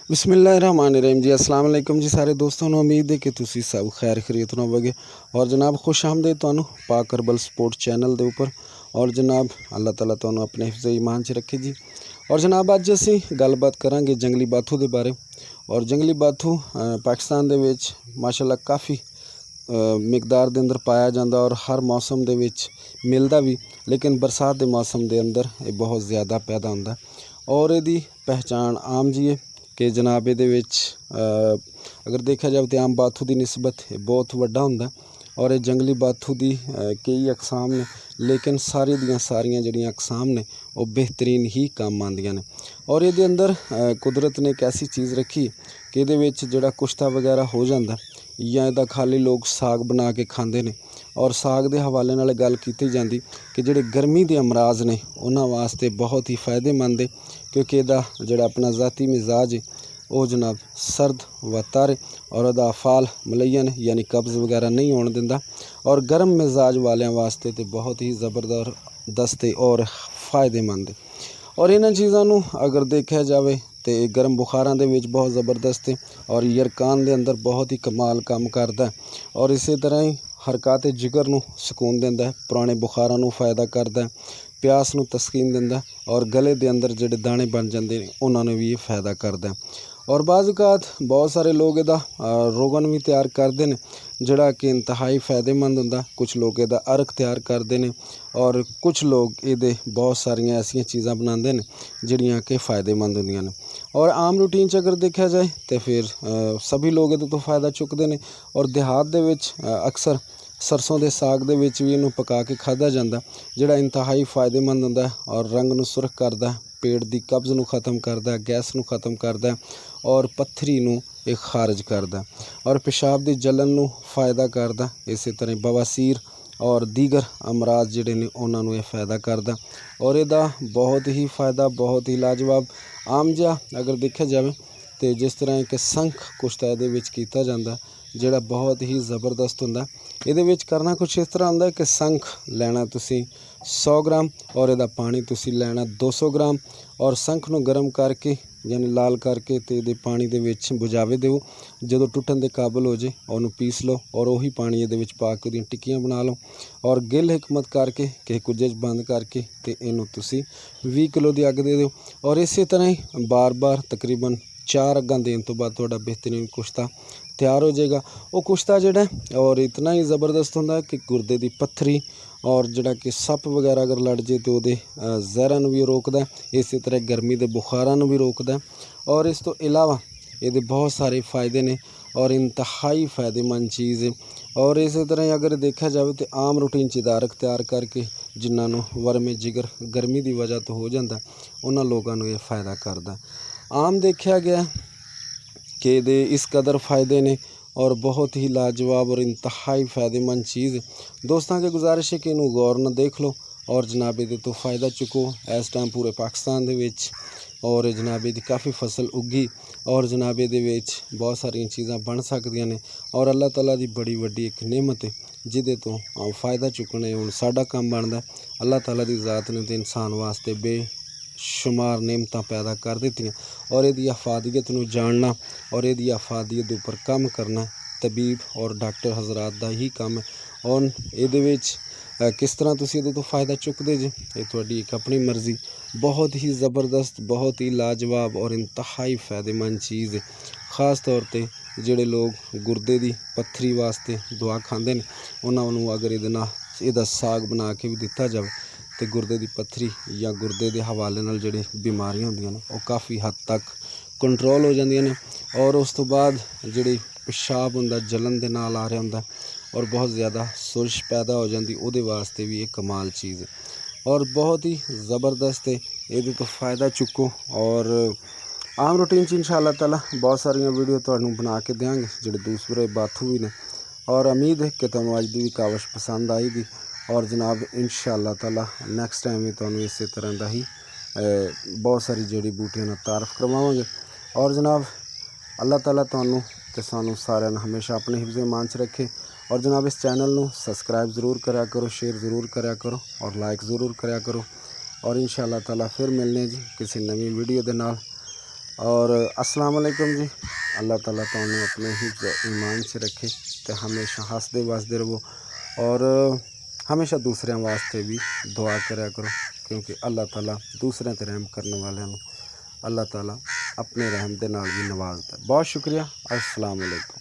बिस्मिल्लाहिर्रहमानिर्रहीम जी। अस्सलाम वालेकुम जी सारे दोस्तों ਨੂੰ उम्मीद है कि ਤੁਸੀਂ सब खैर खैरियत ਨਾਲ होवोगे। और जनाब खुश आमदीद ਤੁਹਾਨੂੰ PakHerbalSpot चैनल ਦੇ ਉੱਪਰ। और जनाब अल्लाह ताला ਤੁਹਾਨੂੰ ਆਪਣੇ ਹਿਫਜ਼ ਈਮਾਨ 'ਚ ਰੱਖੇ ਜੀ। और जनाब ਅੱਜ ਅਸੀਂ ਗੱਲਬਾਤ ਕਰਾਂਗੇ ਜੰਗਲੀ ਬਾਥੂ ਦੇ ਬਾਰੇ। और जंगली बाथू पाकिस्तान ਦੇ ਵਿੱਚ माशाअल्लाह काफ़ी मिकदार ਦੇ ਅੰਦਰ ਪਾਇਆ ਜਾਂਦਾ और हर मौसम ਦੇ ਵਿੱਚ ਮਿਲਦਾ ਵੀ, लेकिन बरसात ਦੇ मौसम ਦੇ ਅੰਦਰ ਇਹ बहुत ज़्यादा पैदा ਹੁੰਦਾ। और ਇਹਦੀ ਪਹਿਚਾਣ आम जी है कि जनाब ये अगर देखा जाए तो आम बाथू की निस्बत बहुत वड्डा हुंदा। और ये जंगली बाथू की कई अकसाम ने, लेकिन सारी दियाँ सारियां जड़ियाँ अकसाम ने वो बेहतरीन ही काम आंदियां ने। और ये अंदर कुदरत ने एक ऐसी चीज़ रखी कि ये जड़ा कुश्ता वगैरह हो जाता या इहदा खाली लोग साग बना के खाते हैं। और साग के हवाले नाल गल की जाती कि जोड़े गर्मी के अमराज ने उन्होंने वास्ते बहुत ही फ़ायदेमंद है, क्योंकि इहदा जोड़ा अपना ज़ाती मिजाज है वो जनाब सर्द व तर और वह अफाल मलयन यानी कब्ज़ वगैरह नहीं होने दिंदा। और गर्म मिजाज वालियां वास्ते तो बहुत ही ज़बरदस्त और फ़ायदेमंद है। और इन्हां चीज़ों नूं अगर देखा जाए तो गर्म बुखारां दे विच बहुत ज़बरदस्त है और यरकान दे अंदर बहुत ही कमाल काम करता है। और इस तरह ही हरकत जिगर नूं सुकून दिंदा है, पुराने बुखारां नूं फ़ायदा करता है, प्यास नूं तस्कीन दिंदा और गले दे अंदर जिहड़े दाने बन जाते हैं उन्होंने भी ये फ़ायदा करता है। और बाज़ बहुत सारे लोग इहदा रोगन भी तैयार करते हैं जिहड़ा कि इंतहाई फ़ायदेमंद हुंदा। कुछ लोग इहदा अर्क तैयार करते हैं और कुछ लोग इहदे बहुत सारियां ऐसियां चीज़ां बनाते हैं जिहड़ियां कि फ़ायदेमंद हुंदियां ने। और आम रूटीन च अगर देखा जाए तो फिर सभी लोग इहदे तो फ़ायदा चुकते हैं। और देहात दे विच अक्सर सरसों के साग दे विच भी इहनूं पका के खाधा जाता, जिहड़ा इंतहाई फ़ायदेमंद हुंदा और रंग नूं सुरख करदा, पेट की कब्ज़ नूं ख़त्म करदा, गैस नूं ख़त्म करदा और पत्थरी नूं ये खारिज करदा और पेशाब की जलन नूं फ़ायदा करदा। इस तरह बवासीर और दीगर अमराज जिहड़े ने उन्हां नूं ये फ़ायदा करदा। और इहदा बहुत ही फ़ायदा बहुत ही लाजवाब आम जिहा अगर देखा जाए तो जिस तरह कि संख कुश्ता इहदे विच कीता जांदा, जिहड़ा बहुत ही ज़बरदस्त हुंदा। इहदे विच करना कुछ इस तरह हुंदा कि संख लैना तुसीं 100 ग्राम और इहदा पानी तुसीं लैना 200 ग्राम और संख नूं गर्म करके यानी लाल करके तो ये पानी दे विच बुझावे दिओ। जो टुटन के काबल हो जाए उन्होंने पीस लो और वही पानी ये पा के उहदियां टिक्कियां बना लो और गिल हिकमत करके किसी कुझे बंद करके तो इनू तुसी 20 किलो की अग दे दो। और इस तरह ही बार बार तकरीबन 4 अग्गां देने तो बाद तुहाडा बेहतरीन कुश्ता तैयार हो जाएगा। वो कुश्ता जिहड़ा और इतना ही ज़बरदस्त हुंदा कि गुरदे की पत्थरी और जिहड़ा कि सप वगैरह अगर लड़ जाए तो वो जहरां नूं भी रोकदा, इस तरह गर्मी के बुखारां नूं भी रोकदा। और इस तो इलावा ये बहुत सारे फ़ायदे ने और इंतहाई फ़ायदेमंद चीज़ है। और इस तरह अगर देखा जाए तो आम रूटीन चिदारक तैयार करके जिन्होंने वरमे जिगर गर्मी की वजह तो हो जाता उन्होंने लोगों को ये फ़ायदा करता। आम देखा गया कि इस कदर फ़ायदे ने और बहुत ही लाजवाब और इंतहाई फ़ायदेमंद चीज़ है। दोस्तों की गुजारिश है कि इनू गौर न देख लो और जनाब ये तो फ़ायदा चुको। इस टाइम पूरे पाकिस्तान दे विच और जनाब ये काफ़ी फसल उगी और जनाब ये बहुत सारिया चीज़ां बन सकदियां ने और अल्लाह ताला की बड़ी वड्डी एक नेमत है जिदे तो फ़ायदा चुकने हुण साडा काम बनदा। अल्लाह ताला की ज़ात ने तो इंसान वास्ते बेशुमार नेमतां पैदा कर दित्तियां और इहदी अफादियत नूं जानना और इहदी अफादियत उपर काम करना तबीब और डॉक्टर हजरात का ही काम है। और ये किस तरह तुसीं इहदे तो फ़ायदा चुकदे जे ये तुहाडी एक अपनी मर्ज़ी। बहुत ही ज़बरदस्त बहुत ही लाजवाब और इंतहाई फ़ायदेमंद चीज़ है। ख़ास तौर पर जिहड़े लोग गुरदे की पत्थरी वास्ते दवा खांदे ने उन्होंने अगर इहदा साग बना के भी दिता जाए तो गुरदे की पत्थरी या गुरदे के हवाले नाल जिहड़ी बीमारियां होंदियां ने वो काफ़ी हद तक कंट्रोल हो जांदियां ने। और उस तो बाद जिहड़ी पेशाब हुंदा जलन दे नाल आ रहा हुंदा और बहुत ज़्यादा सोजिश पैदा हो जाती उहदे वास्ते भी एक कमाल चीज़ है और बहुत ही ज़बरदस्त है। ये तो फ़ायदा चुको और आम रूटीन इंशाअल्लाह ताला बहुत सारिया वीडियो तुहानूं बना के देंगे जिहड़े दूसरे बाथू भी ने। और उम्मीद है कि तुहानूं अज दी भी कावश पसंद आएगी और जनाब इंशाअल्लाह ताला नैक्सट टाइम भी तुहानूं इस तरह का ही बहुत सारी जड़ी बूटियां का तारफ़ करवावांगे। और जनाब अल्लाह ताला तुहानूं ते सानूं सारिआं नूं हमेशा अपने हिफ्ज़ ईमान च रखे। और जनाब इस चैनल नूं सबसक्राइब ज़रूर करा करो, शेयर ज़रूर करा करो और लाइक ज़रूर करा करो। और इंशाअल्लाह ताला फिर मिलने जी किसी नवी वीडियो दे नाल। और अस्सलाम वालेकुम जी। अल्लाह ताला तुहानू अपने हिफ्ज़ ईमान च रखे तो हमेशा हसदे वसदे रहो और हमेशा दूसरों वास्ते भी दुआ करा करो, क्योंकि अल्लाह ताला दूसरों ते रहम करने वाले अल्लाह ताला अपने रहम दे नाल भी नवाजदा है। बहुत शुक्रिया। अस्सलाम वालेकुम।